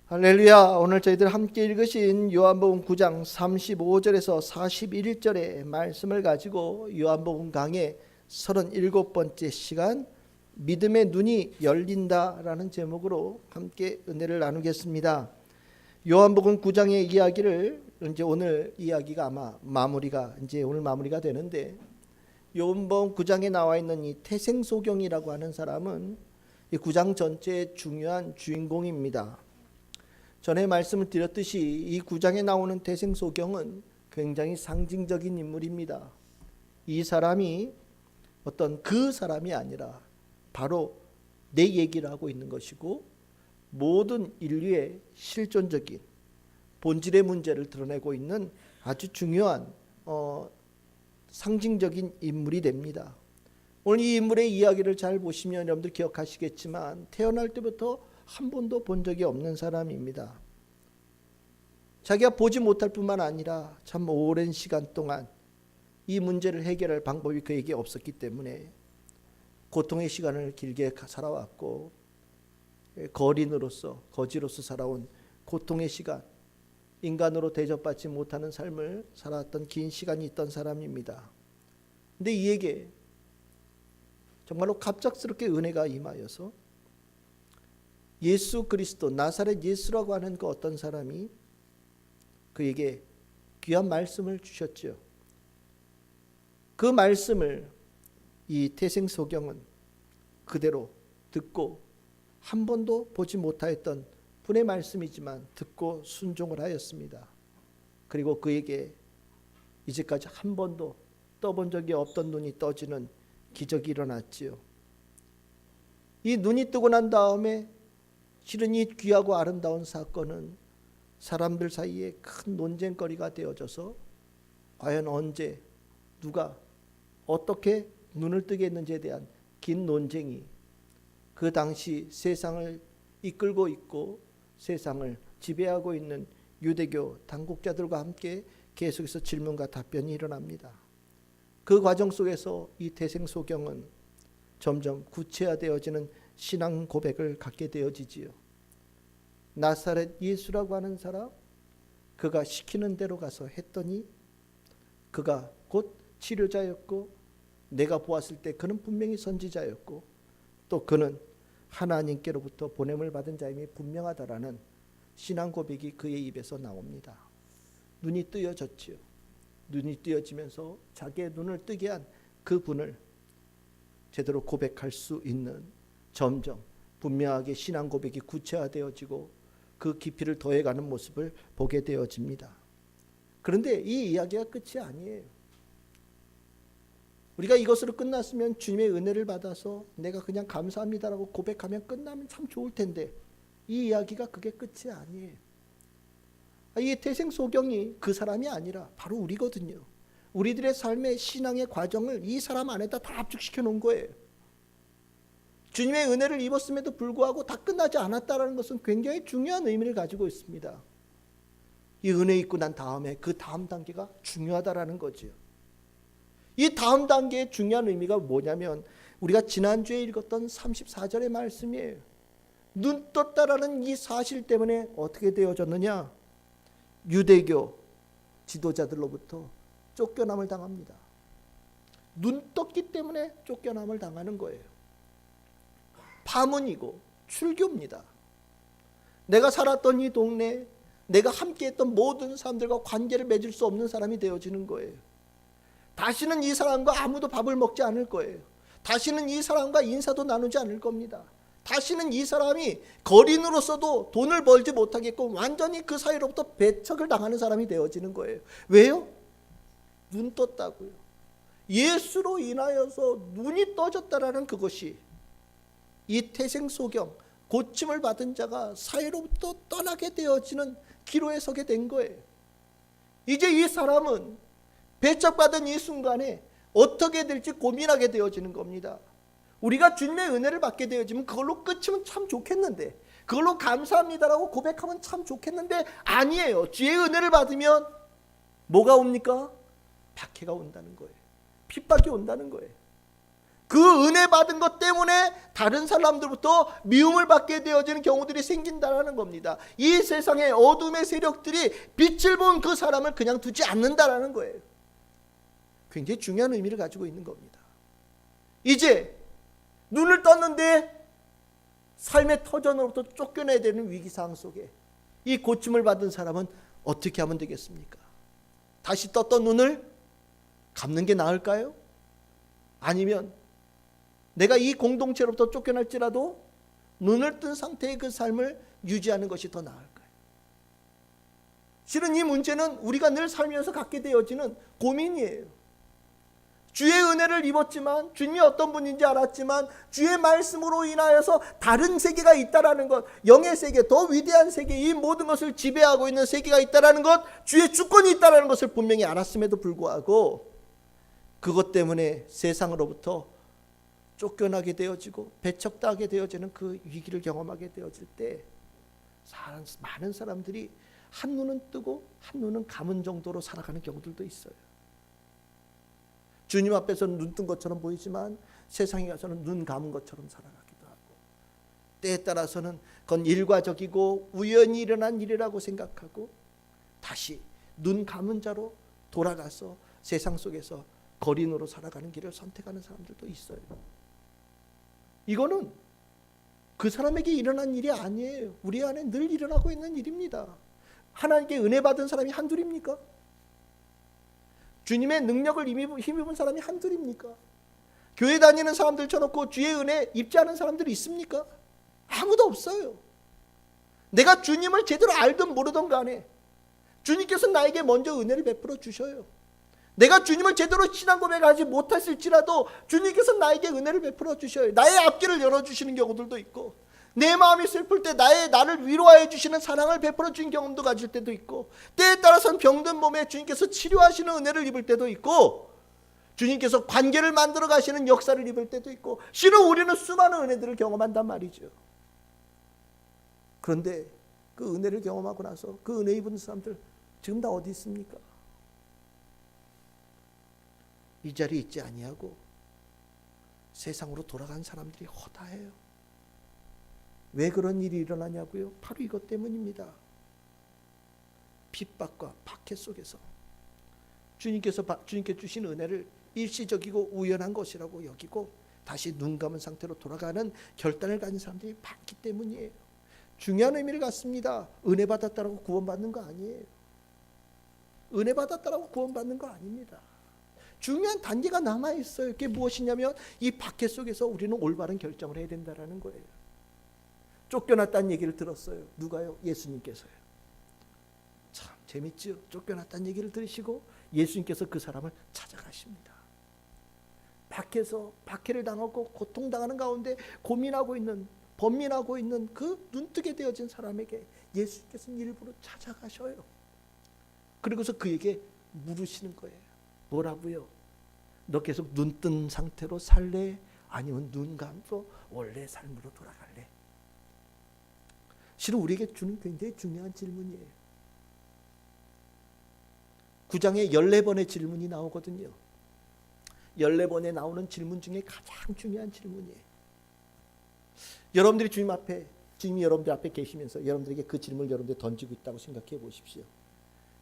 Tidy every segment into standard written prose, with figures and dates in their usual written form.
할렐루야. 오늘 저희들 함께 읽으신 요한복음 9장 35절에서 41절의 말씀을 가지고 요한복음 강의 37번째 시간 믿음의 눈이 열린다라는 제목으로 함께 은혜를 나누겠습니다. 요한복음 9장의 이야기를 이제 오늘 이야기가 아마 오늘 마무리가 되는데, 요한복음 9장에 나와 있는 이 태생소경이라고 하는 사람은 이 9장 전체의 중요한 주인공입니다. 전에 말씀을 드렸듯이 이 9장에 나오는 태생소경은 굉장히 상징적인 인물입니다. 이 사람이 어떤 그 사람이 아니라 바로 내 얘기를 하고 있는 것이고, 모든 인류의 실존적인 본질의 문제를 드러내고 있는 아주 중요한 상징적인 인물이 됩니다. 오늘 이 인물의 이야기를 잘 보시면 여러분들 기억하시겠지만, 태어날 때부터 한 번도 본 적이 없는 사람입니다. 자기가 보지 못할 뿐만 아니라 참 오랜 시간 동안 이 문제를 해결할 방법이 그에게 없었기 때문에 고통의 시간을 길게 살아왔고, 거지로서 살아온 고통의 시간, 인간으로 대접받지 못하는 삶을 살았던 긴 시간이 있던 사람입니다. 근데 이에게 정말로 갑작스럽게 은혜가 임하여서 예수 그리스도, 나사렛 예수라고 하는 그 어떤 사람이 그에게 귀한 말씀을 주셨죠. 그 말씀을 이 태생소경은 그대로 듣고, 한 번도 보지 못하였던 분의 말씀이지만 듣고 순종을 하였습니다. 그리고 그에게 이제까지 한 번도 떠본 적이 없던 눈이 떠지는 기적이 일어났지요. 이 눈이 뜨고 난 다음에 실은 이 귀하고 아름다운 사건은 사람들 사이에 큰 논쟁거리가 되어져서 과연 언제 누가 어떻게 눈을 뜨게 했는지에 대한 긴 논쟁이 그 당시 세상을 이끌고 있고 세상을 지배하고 있는 유대교 당국자들과 함께 계속해서 질문과 답변이 일어납니다. 그 과정 속에서 이 태생소경은 점점 구체화되어지는 신앙 고백을 갖게 되어지지요. 나사렛 예수라고 하는 사람, 그가 시키는 대로 가서 했더니 그가 곧 치료자였고, 내가 보았을 때 그는 분명히 선지자였고, 또 그는 하나님께로부터 보냄을 받은 자임이 분명하다라는 신앙 고백이 그의 입에서 나옵니다. 눈이 뜨여졌지요. 눈이 뜨여지면서 자기의 눈을 뜨게 한 그 분을 제대로 고백할 수 있는, 점점 분명하게 신앙 고백이 구체화되어지고 그 깊이를 더해가는 모습을 보게 되어집니다. 그런데 이 이야기가 끝이 아니에요. 우리가 이것으로 끝났으면 주님의 은혜를 받아서 내가 그냥 감사합니다라고 고백하면 끝나면 참 좋을 텐데, 이 이야기가 그게 끝이 아니에요. 이 태생소경이 그 사람이 아니라 바로 우리거든요. 우리들의 삶의 신앙의 과정을 이 사람 안에다 다 압축시켜 놓은 거예요. 주님의 은혜를 입었음에도 불구하고 다 끝나지 않았다는 것은 굉장히 중요한 의미를 가지고 있습니다. 이 은혜 입고 난 다음에 그 다음 단계가 중요하다라는 거죠. 이 다음 단계의 중요한 의미가 뭐냐면, 우리가 지난주에 읽었던 34절의 말씀이에요. 눈 떴다라는 이 사실 때문에 어떻게 되어졌느냐? 유대교 지도자들로부터 쫓겨남을 당합니다. 눈 떴기 때문에 쫓겨남을 당하는 거예요. 파문이고 출교입니다. 내가 살았던 이 동네, 내가 함께했던 모든 사람들과 관계를 맺을 수 없는 사람이 되어지는 거예요. 다시는 이 사람과 아무도 밥을 먹지 않을 거예요. 다시는 이 사람과 인사도 나누지 않을 겁니다. 다시는 이 사람이 거린으로서도 돈을 벌지 못하겠고 완전히 그 사이로부터 배척을 당하는 사람이 되어지는 거예요. 왜요? 눈 떴다고요. 예수로 인하여서 눈이 떠졌다라는 그것이 이 태생소경, 고침을 받은 자가 사회로부터 떠나게 되어지는 기로에 서게 된 거예요. 이제 이 사람은 배척받은 이 순간에 어떻게 될지 고민하게 되어지는 겁니다. 우리가 주님의 은혜를 받게 되어지면 그걸로 끝이면 참 좋겠는데, 그걸로 감사합니다라고 고백하면 참 좋겠는데, 아니에요. 주의 은혜를 받으면 뭐가 옵니까? 박해가 온다는 거예요. 핍박이 온다는 거예요. 그 그 은혜 받은 것 때문에 다른 사람들부터 미움을 받게 되어지는 경우들이 생긴다라는 겁니다. 이 세상의 어둠의 세력들이 빛을 본 그 사람을 그냥 두지 않는다라는 거예요. 굉장히 중요한 의미를 가지고 있는 겁니다. 이제 눈을 떴는데 삶의 터전으로부터 쫓겨나야 되는 위기상황 속에 이 고침을 받은 사람은 어떻게 하면 되겠습니까? 다시 떴던 눈을 감는 게 나을까요? 아니면 내가 이 공동체로부터 쫓겨날지라도 눈을 뜬 상태의 그 삶을 유지하는 것이 더 나을까요? 실은 이 문제는 우리가 늘 살면서 갖게 되어지는 고민이에요. 주의 은혜를 입었지만, 주님이 어떤 분인지 알았지만, 주의 말씀으로 인하여서 다른 세계가 있다라는 것, 영의 세계, 더 위대한 세계, 이 모든 것을 지배하고 있는 세계가 있다라는 것, 주의 주권이 있다라는 것을 분명히 알았음에도 불구하고 그것 때문에 세상으로부터 쫓겨나게 되어지고 배척당하게 되어지는 그 위기를 경험하게 되어질 때 많은 사람들이 한 눈은 뜨고 한 눈은 감은 정도로 살아가는 경우들도 있어요. 주님 앞에서는 눈 뜬 것처럼 보이지만 세상에 가서는 눈 감은 것처럼 살아가기도 하고, 때에 따라서는 그건 일과적이고 우연히 일어난 일이라고 생각하고 다시 눈 감은 자로 돌아가서 세상 속에서 거린으로 살아가는 길을 선택하는 사람들도 있어요. 이거는 그 사람에게 일어난 일이 아니에요. 우리 안에 늘 일어나고 있는 일입니다. 하나님께 은혜 받은 사람이 한둘입니까? 주님의 능력을 힘입은 사람이 한둘입니까? 교회 다니는 사람들 쳐놓고 주의 은혜 입지 않은 사람들이 있습니까? 아무도 없어요. 내가 주님을 제대로 알든 모르든 간에 주님께서 나에게 먼저 은혜를 베풀어 주셔요. 내가 주님을 제대로 신앙 고백하지 못했을지라도 주님께서 나에게 은혜를 베풀어 주셔요. 나의 앞길을 열어주시는 경우들도 있고, 내 마음이 슬플 때 나를 위로하여 주시는 사랑을 베풀어 주신 경험도 가질 때도 있고, 때에 따라서는 병든 몸에 주님께서 치료하시는 은혜를 입을 때도 있고, 주님께서 관계를 만들어 가시는 역사를 입을 때도 있고, 실은 우리는 수많은 은혜들을 경험한단 말이죠. 그런데 그 은혜를 경험하고 나서 그 은혜 입은 사람들 지금 다 어디 있습니까? 이 자리에 있지 아니하고 세상으로 돌아간 사람들이 허다해요. 왜 그런 일이 일어나냐고요? 바로 이것 때문입니다. 핍박과 박해 속에서 주님께 주신 은혜를 일시적이고 우연한 것이라고 여기고 다시 눈 감은 상태로 돌아가는 결단을 가진 사람들이 많기 때문이에요. 중요한 의미를 갖습니다. 은혜 받았다라고 구원받는 거 아니에요. 은혜 받았다라고 구원받는 거 아닙니다. 중요한 단계가 남아있어요. 그게 무엇이냐면 이 박해 속에서 우리는 올바른 결정을 해야 된다는 거예요. 쫓겨났다는 얘기를 들었어요. 누가요? 예수님께서요. 참 재밌죠? 쫓겨났다는 얘기를 들으시고 예수님께서 그 사람을 찾아가십니다. 박해를 당하고 고통당하는 가운데 고민하고 있는, 번민하고 있는 그 눈뜨게 되어진 사람에게 예수님께서는 일부러 찾아가셔요. 그리고서 그에게 물으시는 거예요. 뭐라고요? 너 계속 눈 뜬 상태로 살래? 아니면 눈 감고 원래 삶으로 돌아갈래? 실은 우리에게 주는 굉장히 중요한 질문이에요. 9장에 14번의 질문이 나오거든요. 14번에 나오는 질문 중에 가장 중요한 질문이에요. 여러분들이 주님이 여러분들 앞에 계시면서 여러분들에게 그 질문을 여러분들이 던지고 있다고 생각해 보십시오.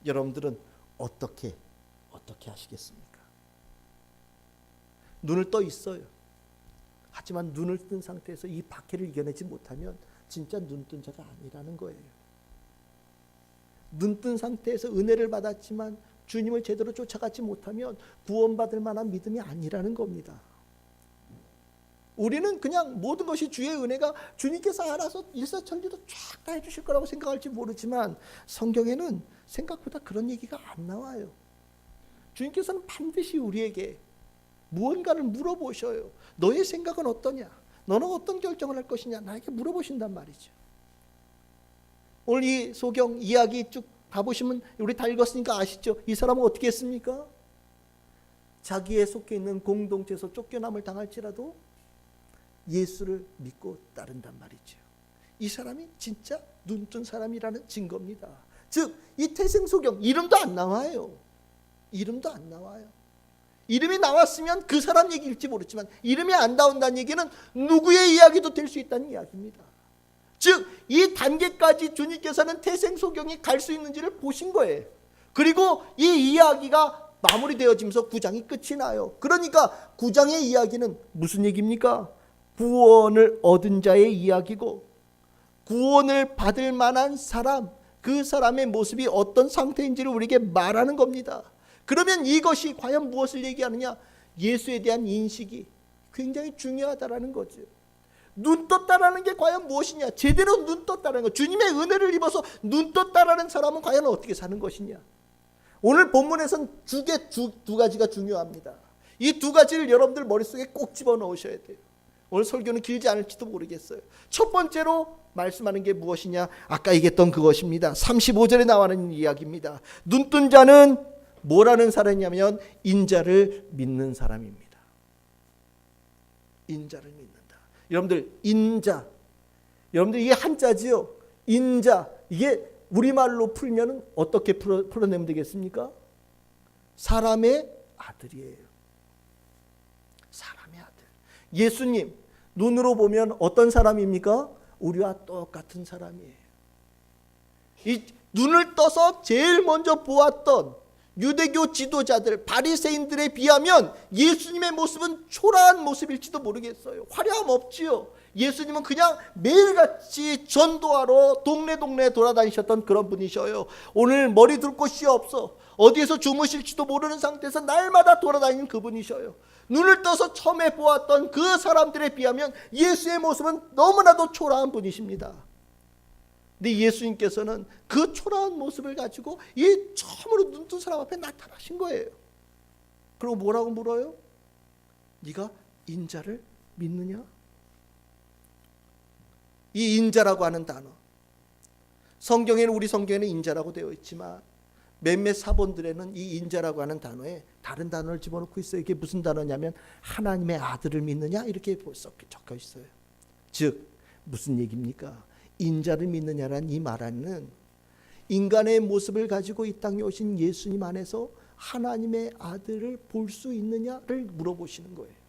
여러분들은 어떻게 하시겠습니까? 눈을 떠 있어요. 하지만 눈을 뜬 상태에서 이 박해를 이겨내지 못하면 진짜 눈 뜬 자가 아니라는 거예요. 눈 뜬 상태에서 은혜를 받았지만 주님을 제대로 쫓아가지 못하면 구원받을 만한 믿음이 아니라는 겁니다. 우리는 그냥 모든 것이 주의 은혜가 주님께서 알아서 일사천리로 쫙 다 해주실 거라고 생각할지 모르지만 성경에는 생각보다 그런 얘기가 안 나와요. 주님께서는 반드시 우리에게 무언가를 물어보셔요. 너의 생각은 어떠냐? 너는 어떤 결정을 할 것이냐? 나에게 물어보신단 말이죠. 오늘 이 소경 이야기 쭉 가보시면 우리 다 읽었으니까 아시죠? 이 사람은 어떻게 했습니까? 자기에 속해 있는 공동체에서 쫓겨남을 당할지라도 예수를 믿고 따른단 말이죠. 이 사람이 진짜 눈뜬 사람이라는 증거입니다. 즉 이 태생소경 이름도 안 나와요. 이름도 안 나와요. 이름이 나왔으면 그 사람 얘기일지 모르지만 이름이 안 나온다는 얘기는 누구의 이야기도 될 수 있다는 이야기입니다. 즉 이 단계까지 주님께서는 태생소경이 갈 수 있는지를 보신 거예요. 그리고 이 이야기가 마무리되어지면서 9장이 끝이 나요. 그러니까 9장의 이야기는 무슨 얘기입니까? 구원을 얻은 자의 이야기고 구원을 받을 만한 사람, 그 사람의 모습이 어떤 상태인지를 우리에게 말하는 겁니다. 그러면 이것이 과연 무엇을 얘기하느냐? 예수에 대한 인식이 굉장히 중요하다라는 거죠. 눈 떴다라는 게 과연 무엇이냐? 제대로 눈 떴다라는 것, 주님의 은혜를 입어서 눈 떴다라는 사람은 과연 어떻게 사는 것이냐? 오늘 본문에선 두 가지가 중요합니다. 이 두 가지를 여러분들 머릿속에 꼭 집어넣으셔야 돼요. 오늘 설교는 길지 않을지도 모르겠어요. 첫 번째로 말씀하는 게 무엇이냐? 아까 얘기했던 그것입니다. 35절에 나오는 이야기입니다. 눈 뜬 자는 뭐라는 사람이냐면 인자를 믿는 사람입니다. 인자를 믿는다. 여러분들 인자, 여러분들 이게 한자지요. 인자, 이게 우리말로 풀면 어떻게 풀어내면 되겠습니까? 사람의 아들이에요. 사람의 아들. 예수님 눈으로 보면 어떤 사람입니까? 우리와 똑같은 사람이에요. 이 눈을 떠서 제일 먼저 보았던 유대교 지도자들, 바리새인들에 비하면 예수님의 모습은 초라한 모습일지도 모르겠어요. 화려함 없지요. 예수님은 그냥 매일같이 전도하러 동네 돌아다니셨던 그런 분이셔요. 오늘 머리 둘 곳이 없어 어디에서 주무실지도 모르는 상태에서 날마다 돌아다니는 그분이셔요. 눈을 떠서 처음에 보았던 그 사람들에 비하면 예수의 모습은 너무나도 초라한 분이십니다. 근데 예수님께서는 그 초라한 모습을 가지고 이 처음으로 눈 뜬 사람 앞에 나타나신 거예요. 그리고 뭐라고 물어요? 네가 인자를 믿느냐? 이 인자라고 하는 단어, 성경에는, 우리 성경에는 인자라고 되어 있지만 몇몇 사본들에는 이 인자라고 하는 단어에 다른 단어를 집어넣고 있어요. 이게 무슨 단어냐면 하나님의 아들을 믿느냐 이렇게 적혀 있어요. 즉 무슨 얘기입니까? 인자를 믿느냐라는 이 말하는 인간의 모습을 가지고 이 땅에 오신 예수님 안에서 하나님의 아들을 볼 수 있느냐를 물어보시는 거예요.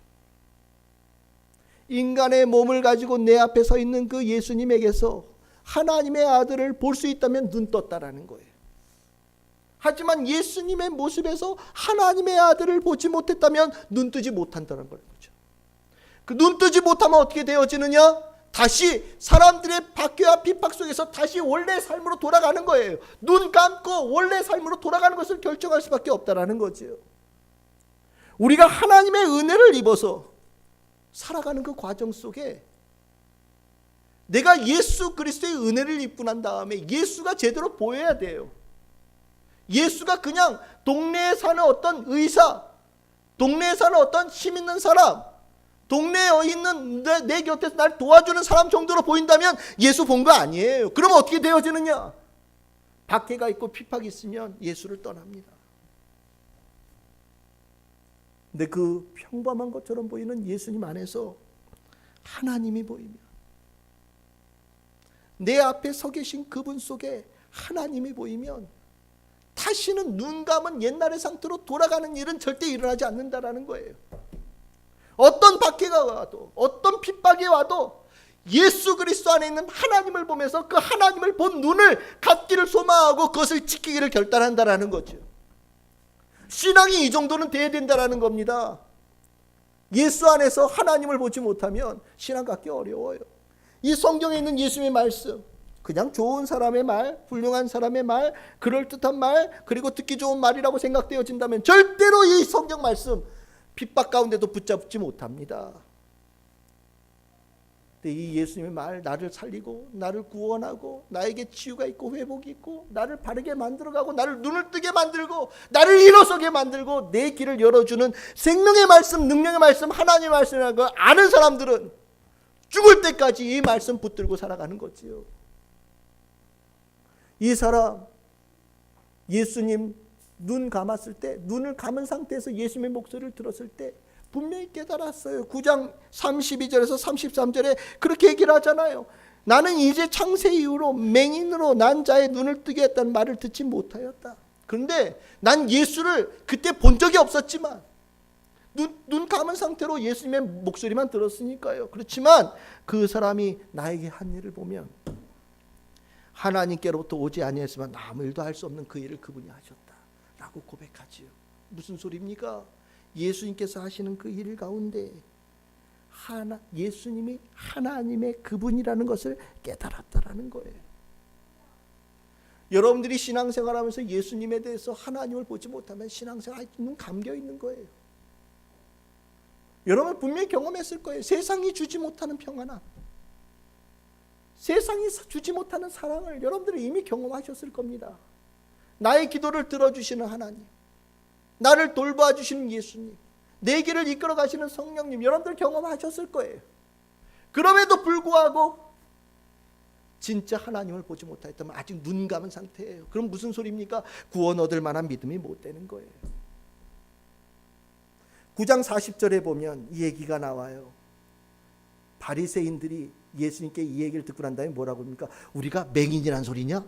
인간의 몸을 가지고 내 앞에 서 있는 그 예수님에게서 하나님의 아들을 볼 수 있다면 눈 떴다라는 거예요. 하지만 예수님의 모습에서 하나님의 아들을 보지 못했다면 눈 뜨지 못한다는 거죠. 그 눈 뜨지 못하면 어떻게 되어지느냐? 다시 사람들의 박해와 핍박 속에서 다시 원래 삶으로 돌아가는 거예요. 눈 감고 원래 삶으로 돌아가는 것을 결정할 수밖에 없다라는 거죠. 우리가 하나님의 은혜를 입어서 살아가는 그 과정 속에 내가 예수 그리스도의 은혜를 입고 난 다음에 예수가 제대로 보여야 돼요. 예수가 그냥 동네에 사는 어떤 의사, 동네에 사는 어떤 힘 있는 사람, 동네에 있는 내 곁에서 날 도와주는 사람 정도로 보인다면 예수 본 거 아니에요. 그러면 어떻게 되어지느냐? 박해가 있고 핍박이 있으면 예수를 떠납니다. 근데 그 평범한 것처럼 보이는 예수님 안에서 하나님이 보이면, 내 앞에 서 계신 그분 속에 하나님이 보이면 다시는 눈 감은 옛날의 상태로 돌아가는 일은 절대 일어나지 않는다라는 거예요. 어떤 박해가 와도, 어떤 핍박이 와도 예수 그리스도 안에 있는 하나님을 보면서 그 하나님을 본 눈을 갖기를 소망하고 그것을 지키기를 결단한다라는 거죠. 신앙이 이 정도는 돼야 된다라는 겁니다. 예수 안에서 하나님을 보지 못하면 신앙 갖기 어려워요. 이 성경에 있는 예수님의 말씀, 그냥 좋은 사람의 말, 훌륭한 사람의 말, 그럴듯한 말, 그리고 듣기 좋은 말이라고 생각되어진다면 절대로 이 성경 말씀 핍박 가운데도 붙잡지 못합니다. 근데 이 예수님의 말, 나를 살리고 나를 구원하고 나에게 치유가 있고 회복이 있고 나를 바르게 만들어가고 나를 눈을 뜨게 만들고 나를 일어서게 만들고 내 길을 열어주는 생명의 말씀, 능력의 말씀, 하나님의 말씀이라는 걸 아는 사람들은 죽을 때까지 이 말씀 붙들고 살아가는 거지요. 이 사람 예수님 눈 감았을 때, 눈을 감은 상태에서 예수님의 목소리를 들었을 때 분명히 깨달았어요. 9장 32절에서 33절에 그렇게 얘기를 하잖아요. 나는 이제 창세 이후로 맹인으로 난 자의 눈을 뜨게 했다는 말을 듣지 못하였다. 그런데 난 예수를 그때 본 적이 없었지만 눈 감은 상태로 예수님의 목소리만 들었으니까요. 그렇지만 그 사람이 나에게 한 일을 보면 하나님께로부터 오지 아니했으면 아무 일도 할 수 없는 그 일을 그분이 하셨다라고 고백하지요. 무슨 소리입니까? 예수님께서 하시는 그 일 가운데 예수님이 하나님의 그분이라는 것을 깨달았다라는 거예요. 여러분들이 신앙생활하면서 예수님에 대해서 하나님을 보지 못하면 신앙생활 눈 감겨 있는 거예요. 여러분 분명히 경험했을 거예요. 세상이 주지 못하는 평안함, 세상이 주지 못하는 사랑을 여러분들이 이미 경험하셨을 겁니다. 나의 기도를 들어주시는 하나님, 나를 돌봐주시는 예수님, 내 길을 이끌어 가시는 성령님, 여러분들 경험하셨을 거예요. 그럼에도 불구하고 진짜 하나님을 보지 못했다면 아직 눈 감은 상태예요. 그럼 무슨 소리입니까? 구원 얻을 만한 믿음이 못 되는 거예요. 9장 40절에 보면 이 얘기가 나와요. 바리새인들이 예수님께 이 얘기를 듣고 난 다음에 뭐라고 합니까? 우리가 맹인이란 소리냐?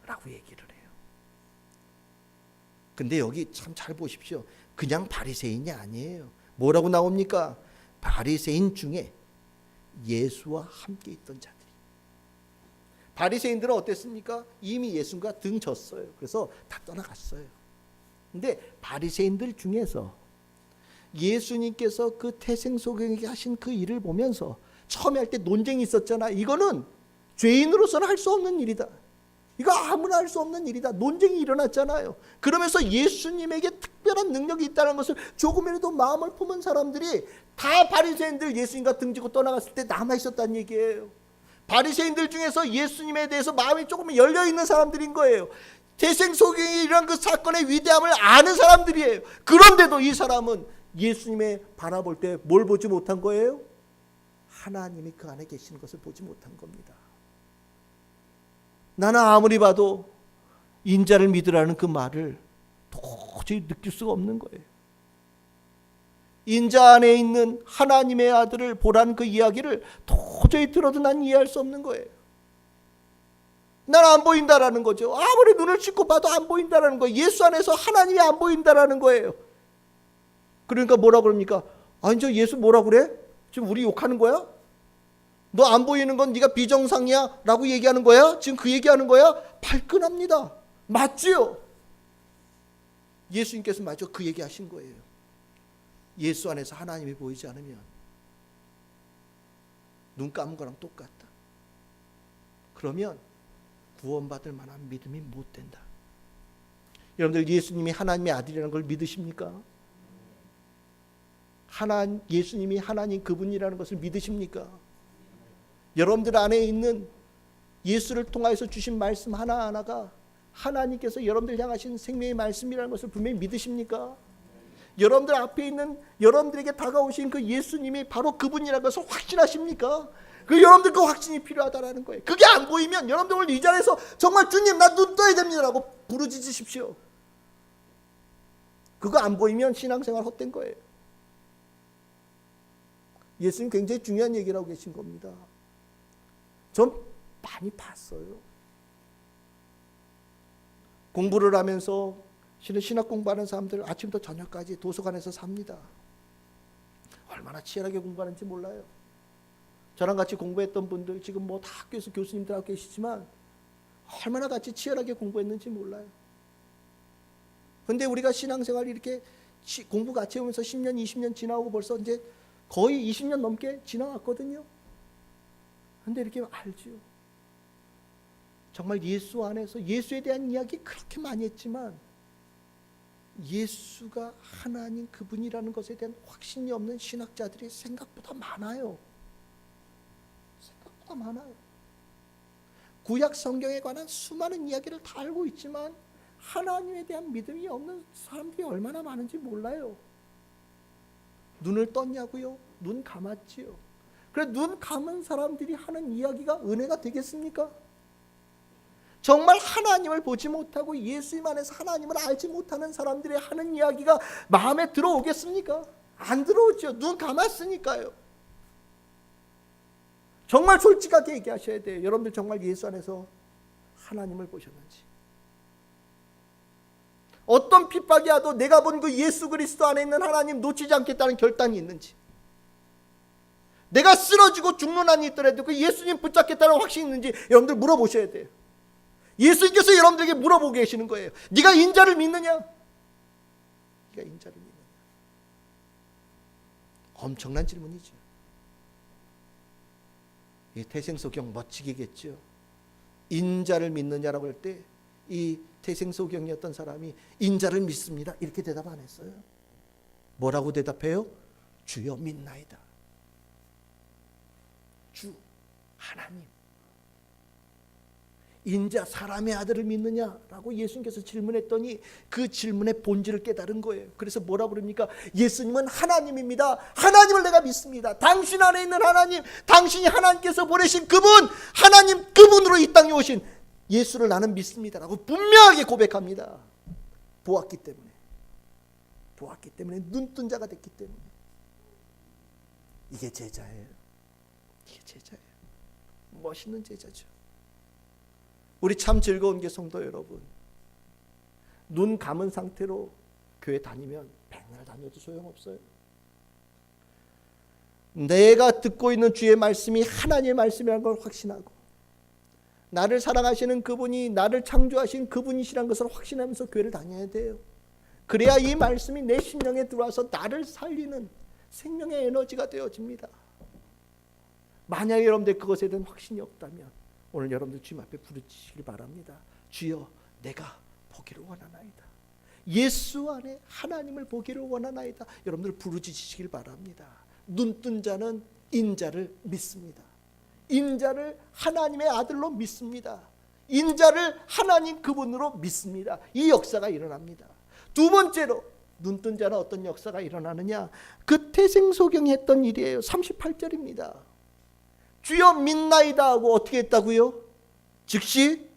라고 얘기를 해요. 근데 여기 참 잘 보십시오. 그냥 바리새인이 아니에요. 뭐라고 나옵니까? 바리새인 중에 예수와 함께 있던 자들이. 바리새인들은 어땠습니까? 이미 예수님과 등졌어요. 그래서 다 떠나갔어요. 근데 바리새인들 중에서 예수님께서 그 태생소경에게 하신 그 일을 보면서 처음에 할 때 논쟁이 있었잖아. 이거는 죄인으로서는 할 수 없는 일이다. 이거 아무나 할 수 없는 일이다. 논쟁이 일어났잖아요. 그러면서 예수님에게 특별한 능력이 있다는 것을 조금이라도 마음을 품은 사람들이 다 바리새인들 예수님과 등지고 떠나갔을 때 남아있었다는 얘기예요. 바리새인들 중에서 예수님에 대해서 마음이 조금 열려있는 사람들인 거예요. 태생소경이 이런 그 사건의 위대함을 아는 사람들이에요. 그런데도 이 사람은 예수님의 바라볼 때 뭘 보지 못한 거예요? 하나님이 그 안에 계시는 것을 보지 못한 겁니다. 나는 아무리 봐도 인자를 믿으라는 그 말을 도저히 느낄 수가 없는 거예요. 인자 안에 있는 하나님의 아들을 보라는 그 이야기를 도저히 들어도 난 이해할 수 없는 거예요. 난 안 보인다라는 거죠. 아무리 눈을 씻고 봐도 안 보인다라는 거예요. 예수 안에서 하나님이 안 보인다라는 거예요. 그러니까 뭐라 그럽니까? 아니 저 예수 뭐라 그래? 지금 우리 욕하는 거야? 너 안 보이는 건 네가 비정상이야 라고 얘기하는 거야? 지금 그 얘기하는 거야? 발끈합니다. 맞지요? 예수님께서 마저 그 얘기 하신 거예요. 예수 안에서 하나님이 보이지 않으면 눈 감은 거랑 똑같다. 그러면 구원받을 만한 믿음이 못 된다. 여러분들 예수님이 하나님의 아들이라는 걸 믿으십니까? 예수님이 하나님 그분이라는 것을 믿으십니까? 여러분들 안에 있는 예수를 통해서 주신 말씀 하나하나가 하나님께서 여러분들 향하신 생명의 말씀이라는 것을 분명히 믿으십니까? 여러분들 앞에 있는 여러분들에게 다가오신 그 예수님이 바로 그분이라는 것을 확신하십니까? 여러분들 그 확신이 필요하다라는 거예요. 그게 안 보이면 여러분들 오늘 이 자리에서 정말 주님 나 눈 떠야 됩니다라고 부르짖으십시오. 그거 안 보이면 신앙생활 헛된 거예요. 예수님 굉장히 중요한 얘기를 하고 계신 겁니다. 전 많이 봤어요. 공부를 하면서 신학 공부하는 사람들 아침부터 저녁까지 도서관에서 삽니다. 얼마나 치열하게 공부하는지 몰라요. 저랑 같이 공부했던 분들 지금 뭐 다 학교에서 교수님들 하고 계시지만 얼마나 같이 치열하게 공부했는지 몰라요. 근데 우리가 신앙생활 이렇게 공부 같이 하면서 10년, 20년 지나고 벌써 이제 거의 20년 넘게 지나왔거든요. 근데 이렇게 알지요. 정말 예수 안에서 예수에 대한 이야기 그렇게 많이 했지만 예수가 하나님 그분이라는 것에 대한 확신이 없는 신학자들이 생각보다 많아요. 생각보다 많아요. 구약 성경에 관한 수많은 이야기를 다 알고 있지만 하나님에 대한 믿음이 없는 사람들이 얼마나 많은지 몰라요. 눈을 떴냐고요? 눈 감았지요. 그래 눈 감은 사람들이 하는 이야기가 은혜가 되겠습니까? 정말 하나님을 보지 못하고 예수님 안에서 하나님을 알지 못하는 사람들이 하는 이야기가 마음에 들어오겠습니까? 안 들어오죠. 눈 감았으니까요. 정말 솔직하게 얘기하셔야 돼요. 여러분들 정말 예수 안에서 하나님을 보셨는지. 어떤 핍박이 와도 내가 본 그 예수 그리스도 안에 있는 하나님 놓치지 않겠다는 결단이 있는지, 내가 쓰러지고 죽는 한이 있더라도 그 예수님 붙잡겠다는 확신이 있는지 여러분들 물어보셔야 돼요. 예수님께서 여러분들에게 물어보고 계시는 거예요. 네가 인자를 믿느냐? 네가 인자를 믿느냐? 엄청난 질문이죠. 이 태생소경 멋지게겠죠. 인자를 믿느냐라고 할 때 이 태생소경이었던 사람이 인자를 믿습니다 이렇게 대답 안 했어요. 뭐라고 대답해요? 주여 믿나이다. 주 하나님, 인자 사람의 아들을 믿느냐라고 예수님께서 질문했더니 그 질문의 본질을 깨달은 거예요. 그래서 뭐라고 그럽니까? 예수님은 하나님입니다. 하나님을 내가 믿습니다. 당신 안에 있는 하나님, 당신이 하나님께서 보내신 그분, 하나님 그분으로 이 땅에 오신 예수를 나는 믿습니다라고 분명하게 고백합니다. 보았기 때문에 눈뜬 자가 됐기 때문에. 이게 제자예요. 멋있는 제자죠. 우리 참 즐거운 게 성도 여러분, 눈 감은 상태로 교회 다니면 백날 다녀도 소용없어요. 내가 듣고 있는 주의 말씀이 하나님의 말씀이라는 걸 확신하고, 나를 사랑하시는 그분이 나를 창조하신 그분이시라는 것을 확신하면서 교회를 다녀야 돼요. 그래야 이 말씀이 내 심령에 들어와서 나를 살리는 생명의 에너지가 되어집니다. 만약에 여러분들 그것에 대한 확신이 없다면 오늘 여러분들 주님 앞에 부르짖으시길 바랍니다. 주여, 내가 보기를 원하나이다. 예수 안에 하나님을 보기를 원하나이다. 여러분들 부르짖으시길 바랍니다. 눈뜬 자는 인자를 믿습니다. 인자를 하나님의 아들로 믿습니다. 인자를 하나님 그분으로 믿습니다. 이 역사가 일어납니다. 두 번째로 눈뜬 자는 어떤 역사가 일어나느냐? 그 태생소경이 했던 일이에요. 38절입니다. 주여 믿나이다 하고 어떻게 했다고요? 즉시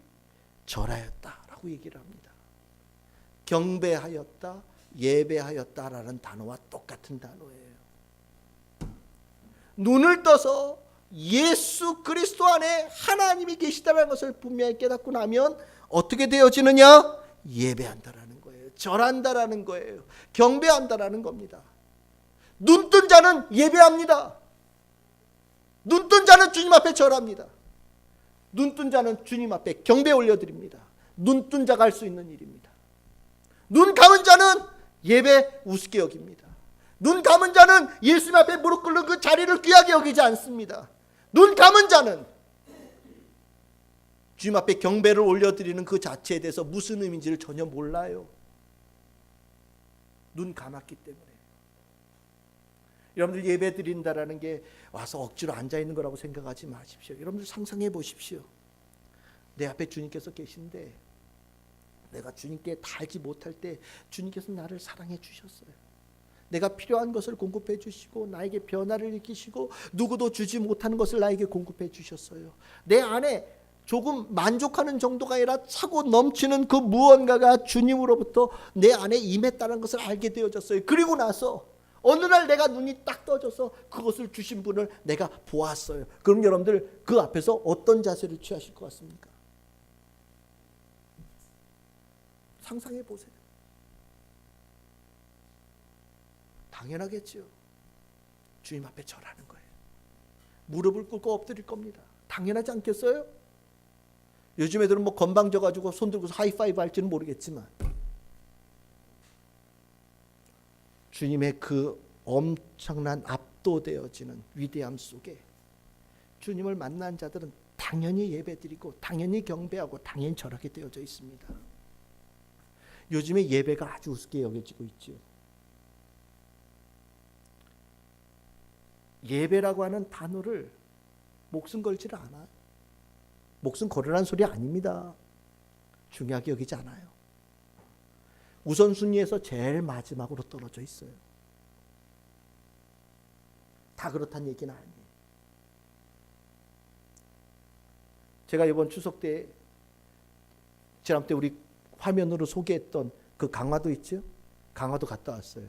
절하였다라고 얘기를 합니다. 경배하였다, 예배하였다라는 단어와 똑같은 단어예요. 눈을 떠서 예수 그리스도 안에 하나님이 계시다는 것을 분명히 깨닫고 나면 어떻게 되어지느냐? 예배한다라는 거예요. 절한다라는 거예요. 경배한다라는 겁니다. 눈뜬 자는 예배합니다. 눈뜬 자는 주님 앞에 절합니다. 눈뜬 자는 주님 앞에 경배 올려드립니다. 눈뜬 자가 할 수 있는 일입니다. 눈 감은 자는 예배 우습게 여깁니다. 눈 감은 자는 예수님 앞에 무릎 꿇는 그 자리를 귀하게 여기지 않습니다. 눈 감은 자는 주님 앞에 경배를 올려드리는 그 자체에 대해서 무슨 의미인지를 전혀 몰라요. 눈 감았기 때문에. 여러분들 예배 드린다라는 게 와서 억지로 앉아있는 거라고 생각하지 마십시오. 여러분들 상상해 보십시오. 내 앞에 주님께서 계신데 내가 주님께 다 알지 못할 때 주님께서 나를 사랑해 주셨어요. 내가 필요한 것을 공급해 주시고 나에게 변화를 일으키시고 누구도 주지 못하는 것을 나에게 공급해 주셨어요. 내 안에 조금 만족하는 정도가 아니라 차고 넘치는 그 무언가가 주님으로부터 내 안에 임했다는 것을 알게 되어졌어요. 그리고 나서 어느 날 내가 눈이 딱 떠져서 그것을 주신 분을 내가 보았어요. 그럼 여러분들 그 앞에서 어떤 자세를 취하실 것 같습니까? 상상해 보세요. 당연하겠죠. 주님 앞에 절하는 거예요. 무릎을 꿇고 엎드릴 겁니다. 당연하지 않겠어요? 요즘 애들은 뭐 건방져가지고 손 들고서 하이파이브 할지는 모르겠지만 주님의 그 엄청난 압도되어지는 위대함 속에 주님을 만난 자들은 당연히 예배드리고 당연히 경배하고 당연히 절하게 되어져 있습니다. 요즘에 예배가 아주 우습게 여겨지고 있죠. 예배라고 하는 단어를 목숨 걸지를 않아요. 목숨 걸으라는 소리 아닙니다. 중요하게 여기지 않아요. 우선순위에서 제일 마지막으로 떨어져 있어요. 다 그렇다는 얘기는 아니에요. 제가 이번 추석 때 지난 때 우리 화면으로 소개했던 그 강화도 있죠? 강화도 갔다 왔어요.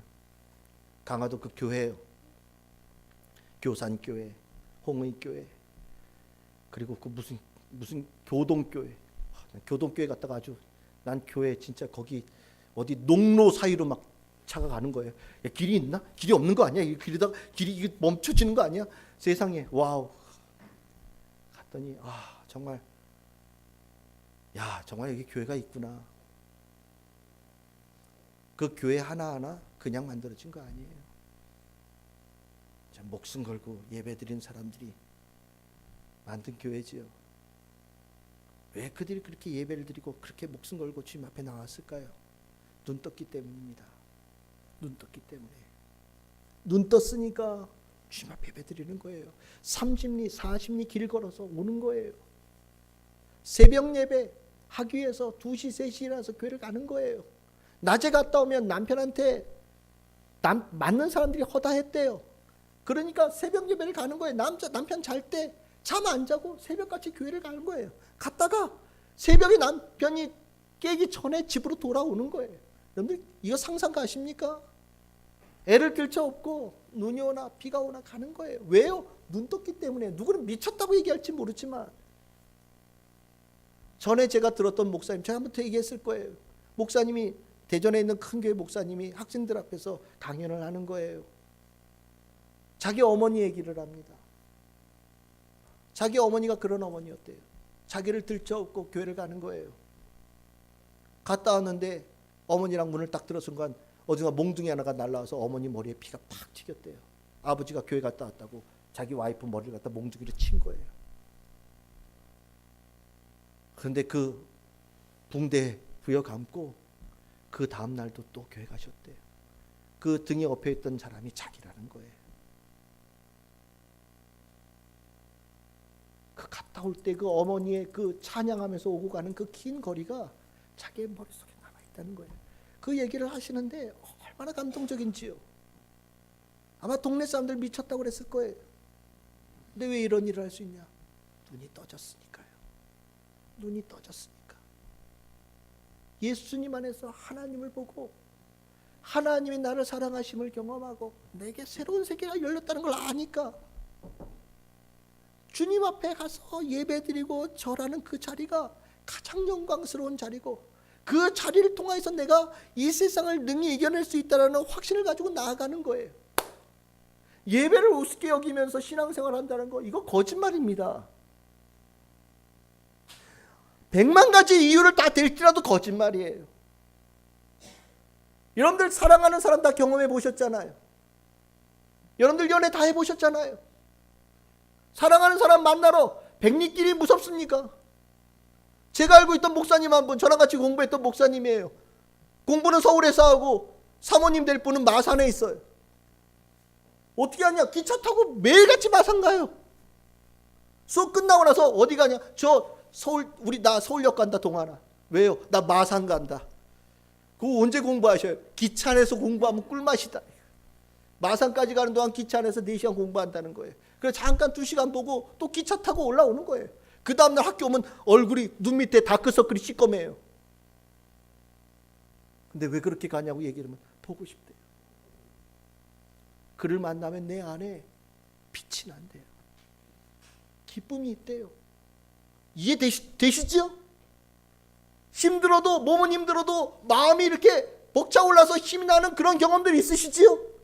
강화도 그 교회요. 교산교회, 홍의교회, 그리고 그 무슨 교동교회. 교동교회 갔다가 아주 난 교회 진짜 거기 어디 농로 사이로 막 차가 가는 거예요. 야, 길이 있나? 길이 없는 거 아니야? 길이 멈춰지는 거 아니야? 세상에. 와우. 갔더니 정말 정말 여기 교회가 있구나. 그 교회 하나하나 그냥 만들어진 거 아니에요. 목숨 걸고 예배드린 사람들이 만든 교회지요. 왜 그들이 그렇게 예배를 드리고 그렇게 목숨 걸고 주님 앞에 나왔을까요? 눈 떴기 때문입니다. 눈 떴기 때문에. 눈 떴으니까 주님 앞에 예배 드리는 거예요. 30리 40리 길 걸어서 오는 거예요. 새벽 예배 하기 위해서 2시 3시 일어나서 교회를 가는 거예요. 낮에 갔다 오면 남편한테 맞는 사람들이 허다했대요. 그러니까 새벽 예배를 가는 거예요. 남편 잘 때 잠 안 자고 새벽같이 교회를 가는 거예요. 갔다가 새벽에 남편이 깨기 전에 집으로 돌아오는 거예요. 여러분들 이거 상상 가십니까? 애를 들쳐업고 눈이 오나 비가 오나 가는 거예요. 왜요? 눈 떴기 때문에. 누구는 미쳤다고 얘기할지 모르지만 전에 제가 들었던 목사님, 제가 한번 얘기했을 거예요. 목사님이 대전에 있는 큰 교회 목사님이 학생들 앞에서 강연을 하는 거예요. 자기 어머니 얘기를 합니다. 자기 어머니가 그런 어머니였대요. 자기를 들쳐업고 교회를 가는 거예요. 갔다 왔는데 어머니랑 문을 딱 들어 순간 어딘가 몽둥이 하나가 날라와서 어머니 머리에 피가 팍 튀겼대요. 아버지가 교회 갔다 왔다고 자기 와이프 머리를 갖다 몽둥이로 친 거예요. 그런데 그 붕대 부여감고 그 다음 날도 또 교회 가셨대요. 그 등에 엎여 있던 사람이 자기라는 거예요. 그 갔다 올 때 그 어머니의 그 찬양하면서 오고 가는 그 긴 거리가 자기의 머릿속에 남아있다는 거예요. 그 얘기를 하시는데 얼마나 감동적인지요. 아마 동네 사람들 미쳤다고 그랬을 거예요. 근데 왜 이런 일을 할 수 있냐? 눈이 떠졌으니까요. 눈이 떠졌으니까. 예수님 안에서 하나님을 보고 하나님이 나를 사랑하심을 경험하고 내게 새로운 세계가 열렸다는 걸 아니까 주님 앞에 가서 예배드리고 절하는 그 자리가 가장 영광스러운 자리고 그 자리를 통해서 내가 이 세상을 능히 이겨낼 수 있다는 확신을 가지고 나아가는 거예요. 예배를 우습게 여기면서 신앙생활 한다는 거 이거 거짓말입니다. 100만 가지 이유를 다 들지라도 거짓말이에요. 여러분들 사랑하는 사람 다 경험해 보셨잖아요. 여러분들 연애 다 해보셨잖아요. 사랑하는 사람 만나러 백리길이 무섭습니까? 제가 알고 있던 목사님 한 분, 저랑 같이 공부했던 목사님이에요. 공부는 서울에서 하고 사모님 될 분은 마산에 있어요. 어떻게 하냐? 기차 타고 매일같이 마산 가요. 수업 끝나고 나서 어디 가냐? 나 서울역 간다 동아나. 왜요? 나 마산 간다. 그거 언제 공부하셔요? 기차 안에서 공부하면 꿀맛이다. 마산까지 가는 동안 기차 안에서 4시간 공부한다는 거예요. 그래서 잠깐 2시간 보고 또 기차 타고 올라오는 거예요. 그 다음날 학교 오면 얼굴이 눈 밑에 다크서클이 시꺼매요. 근데 왜 그렇게 가냐고 얘기를 하면 보고 싶대요. 그를 만나면 내 안에 빛이 난대요. 기쁨이 있대요. 이해되시죠? 힘들어도 몸은 힘들어도 마음이 이렇게 벅차올라서 힘이 나는 그런 경험들이 있으시지요?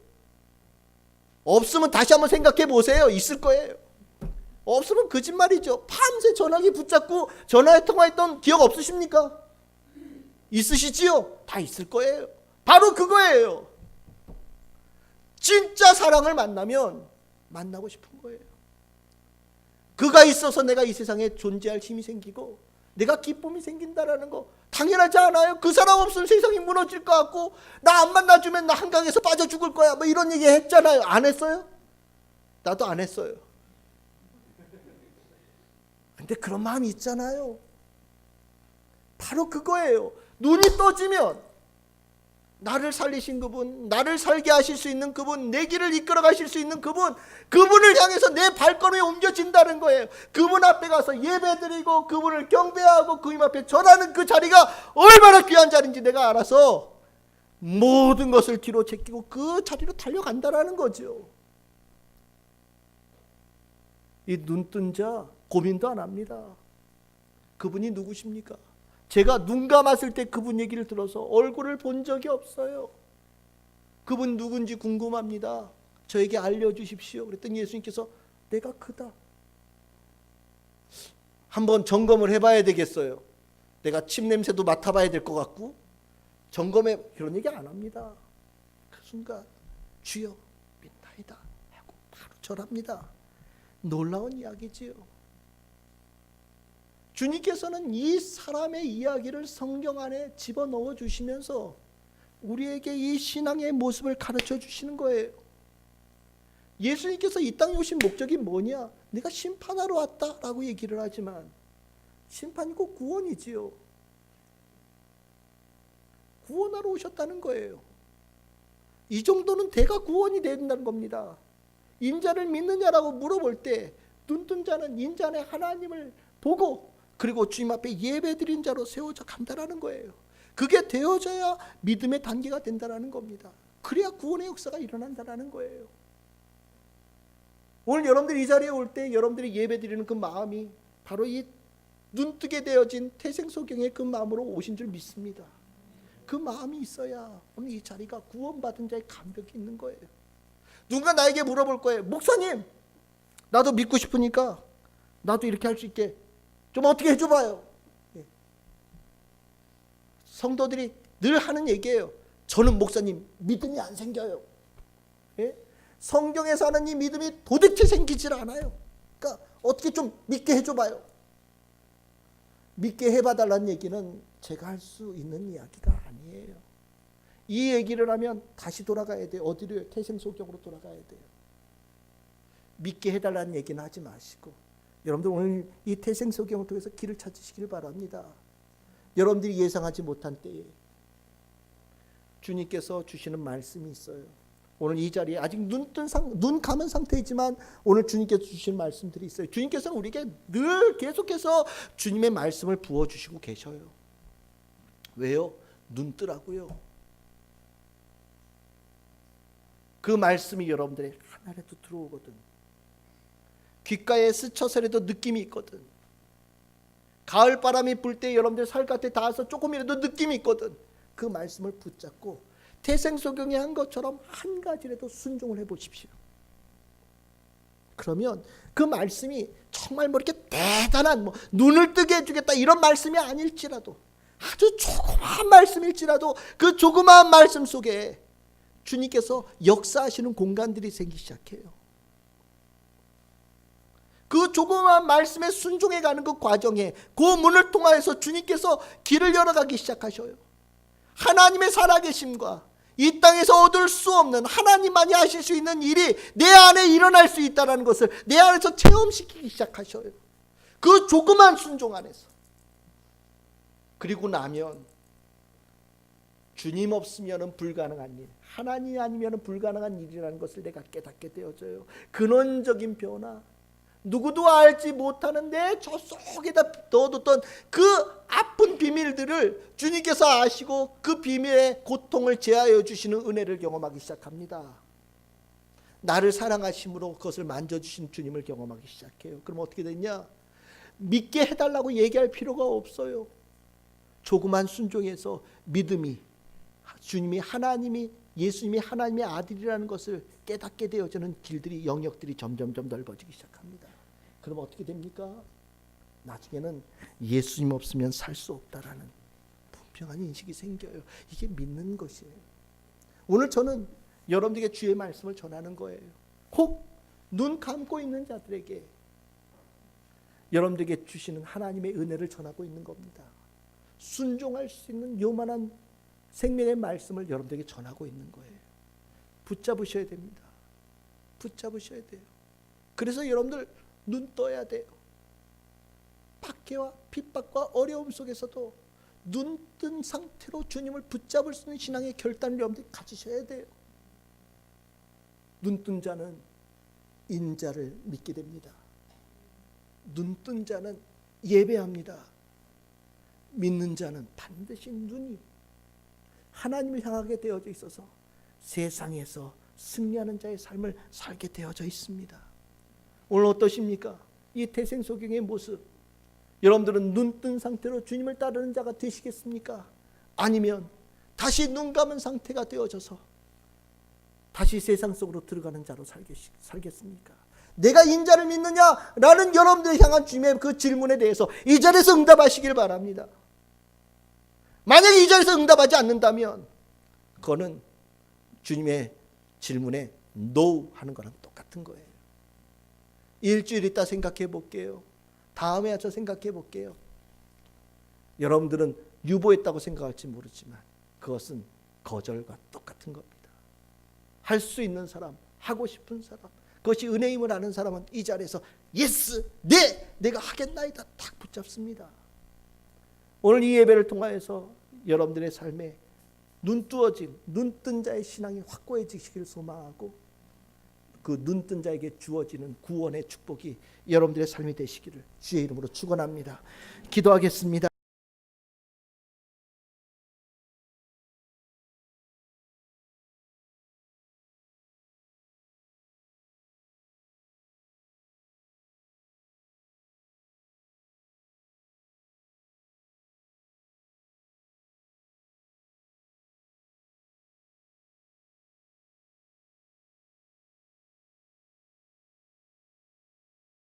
없으면 다시 한번 생각해 보세요. 있을 거예요. 없으면 거짓말이죠. 밤새 전화기 붙잡고 전화에 통화했던 기억 없으십니까? 있으시지요? 다 있을 거예요. 바로 그거예요. 진짜 사랑을 만나면 만나고 싶은 거예요. 그가 있어서 내가 이 세상에 존재할 힘이 생기고 내가 기쁨이 생긴다라는 거 당연하지 않아요? 그 사람 없으면 세상이 무너질 것 같고 나 안 만나주면 나 한강에서 빠져 죽을 거야 뭐 이런 얘기 했잖아요. 안 했어요? 나도 안 했어요. 근데 그런 마음이 있잖아요. 바로 그거예요. 눈이 떠지면 나를 살리신 그분, 나를 살게 하실 수 있는 그분, 내 길을 이끌어 가실 수 있는 그분을 향해서 내 발걸음이 옮겨진다는 거예요. 그분 앞에 가서 예배드리고 그분을 경배하고 그분 앞에 절하는 그 자리가 얼마나 귀한 자리인지 내가 알아서 모든 것을 뒤로 제끼고 그 자리로 달려간다라는 거죠. 이 눈뜬 자 고민도 안 합니다. 그분이 누구십니까? 제가 눈 감았을 때 그분 얘기를 들어서 얼굴을 본 적이 없어요. 그분 누군지 궁금합니다. 저에게 알려주십시오. 그랬더니 예수님께서 내가 그다. 한번 점검을 해봐야 되겠어요. 내가 침 냄새도 맡아봐야 될 것 같고 점검해. 그런 얘기 안 합니다. 그 순간 주여 믿나이다 하고 바로 절합니다. 놀라운 이야기지요. 주님께서는 이 사람의 이야기를 성경 안에 집어넣어 주시면서 우리에게 이 신앙의 모습을 가르쳐 주시는 거예요. 예수님께서 이 땅에 오신 목적이 뭐냐? 내가 심판하러 왔다라고 얘기를 하지만 심판이고 구원이지요. 구원하러 오셨다는 거예요. 이 정도는 대가 구원이 된다는 겁니다. 인자를 믿느냐라고 물어볼 때 눈뜬 자는 인자 안에 하나님을 보고 그리고 주님 앞에 예배드린 자로 세워져 간다라는 거예요. 그게 되어져야 믿음의 단계가 된다라는 겁니다. 그래야 구원의 역사가 일어난다라는 거예요. 오늘 여러분들이 이 자리에 올 때 여러분들이 예배드리는 그 마음이 바로 이 눈뜨게 되어진 태생소경의 그 마음으로 오신 줄 믿습니다. 그 마음이 있어야 오늘 이 자리가 구원받은 자의 감격이 있는 거예요. 누군가 나에게 물어볼 거예요. 목사님, 나도 믿고 싶으니까 나도 이렇게 할 수 있게 좀 어떻게 해줘봐요. 성도들이 늘 하는 얘기예요. 저는 목사님 믿음이 안 생겨요. 성경에서 하는 이 믿음이 도대체 생기질 않아요. 그러니까 어떻게 좀 믿게 해줘봐요. 믿게 해봐달라는 얘기는 제가 할 수 있는 이야기가 아니에요. 이 얘기를 하면 다시 돌아가야 돼요. 어디로요? 태생소경으로 돌아가야 돼요. 믿게 해달라는 얘기는 하지 마시고 여러분들 오늘 이 태생소경을 통해서 길을 찾으시길 바랍니다. 여러분들이 예상하지 못한 때에 주님께서 주시는 말씀이 있어요. 오늘 이 자리에 아직 눈 감은 상태이지만 오늘 주님께서 주신 말씀들이 있어요. 주님께서는 우리에게 늘 계속해서 주님의 말씀을 부어주시고 계셔요. 왜요? 눈 뜨라고요. 그 말씀이 여러분들의 하나라도 들어오거든. 귓가에 스쳐서라도 느낌이 있거든. 가을 바람이 불 때 여러분들 살갗에 닿아서 조금이라도 느낌이 있거든. 그 말씀을 붙잡고 태생소경이 한 것처럼 한 가지라도 순종을 해보십시오. 그러면 그 말씀이 정말 뭐 이렇게 대단한 눈을 뜨게 해주겠다 이런 말씀이 아닐지라도 아주 조그마한 말씀일지라도 그 조그마한 말씀 속에 주님께서 역사하시는 공간들이 생기기 시작해요. 그 조그마한 말씀에 순종해가는 그 과정에 그 문을 통하여서 주님께서 길을 열어가기 시작하셔요. 하나님의 살아계심과 이 땅에서 얻을 수 없는 하나님만이 하실 수 있는 일이 내 안에 일어날 수 있다는 것을 내 안에서 체험시키기 시작하셔요. 그 조그만 순종 안에서. 그리고 나면 주님 없으면 불가능한 일, 하나님 아니면 불가능한 일이라는 것을 내가 깨닫게 되어져요. 근원적인 변화, 누구도 알지 못하는 내 저 속에다 넣어뒀던 그 아픈 비밀들을 주님께서 아시고 그 비밀의 고통을 제하여 주시는 은혜를 경험하기 시작합니다. 나를 사랑하심으로 그것을 만져주신 주님을 경험하기 시작해요. 그럼 어떻게 됐냐? 믿게 해달라고 얘기할 필요가 없어요. 조그만 순종에서 믿음이 주님이 하나님이 예수님이 하나님의 아들이라는 것을 깨닫게 되어지는 길들이 영역들이 점점점 넓어지기 시작합니다. 그럼 어떻게 됩니까? 나중에는 예수님 없으면 살 수 없다라는 분명한 인식이 생겨요. 이게 믿는 것이에요. 오늘 저는 여러분들에게 주의 말씀을 전하는 거예요. 혹 눈 감고 있는 자들에게 여러분들에게 주시는 하나님의 은혜를 전하고 있는 겁니다. 순종할 수 있는 요만한 생명의 말씀을 여러분들에게 전하고 있는 거예요. 붙잡으셔야 됩니다. 붙잡으셔야 돼요. 그래서 여러분들 눈 떠야 돼요. 박해와 핍박과 어려움 속에서도 눈 뜬 상태로 주님을 붙잡을 수 있는 신앙의 결단을 여러분들이 가지셔야 돼요. 눈 뜬 자는 인자를 믿게 됩니다. 눈 뜬 자는 예배합니다. 믿는 자는 반드시 눈이 하나님을 향하게 되어져 있어서 세상에서 승리하는 자의 삶을 살게 되어져 있습니다. 오늘 어떠십니까? 이 태생소경의 모습, 여러분들은 눈뜬 상태로 주님을 따르는 자가 되시겠습니까? 아니면 다시 눈 감은 상태가 되어져서 다시 세상 속으로 들어가는 자로 살겠습니까? 내가 인자를 믿느냐라는 여러분들 향한 주님의 그 질문에 대해서 이 자리에서 응답하시길 바랍니다. 만약에 이 자리에서 응답하지 않는다면 그거는 주님의 질문에 NO 하는 거랑 똑같은 거예요. 일주일 있다 생각해 볼게요. 다음에 와서 생각해 볼게요. 여러분들은 유보했다고 생각할지 모르지만 그것은 거절과 똑같은 겁니다. 할 수 있는 사람, 하고 싶은 사람, 그것이 은혜임을 아는 사람은 이 자리에서 예스, 내가 하겠나이다 딱 붙잡습니다. 오늘 이 예배를 통하여서 여러분들의 삶에 눈뜬 자의 신앙이 확고해지시길 소망하고 그 눈뜬 자에게 주어지는 구원의 축복이 여러분들의 삶이 되시기를 주의 이름으로 축원합니다. 기도하겠습니다.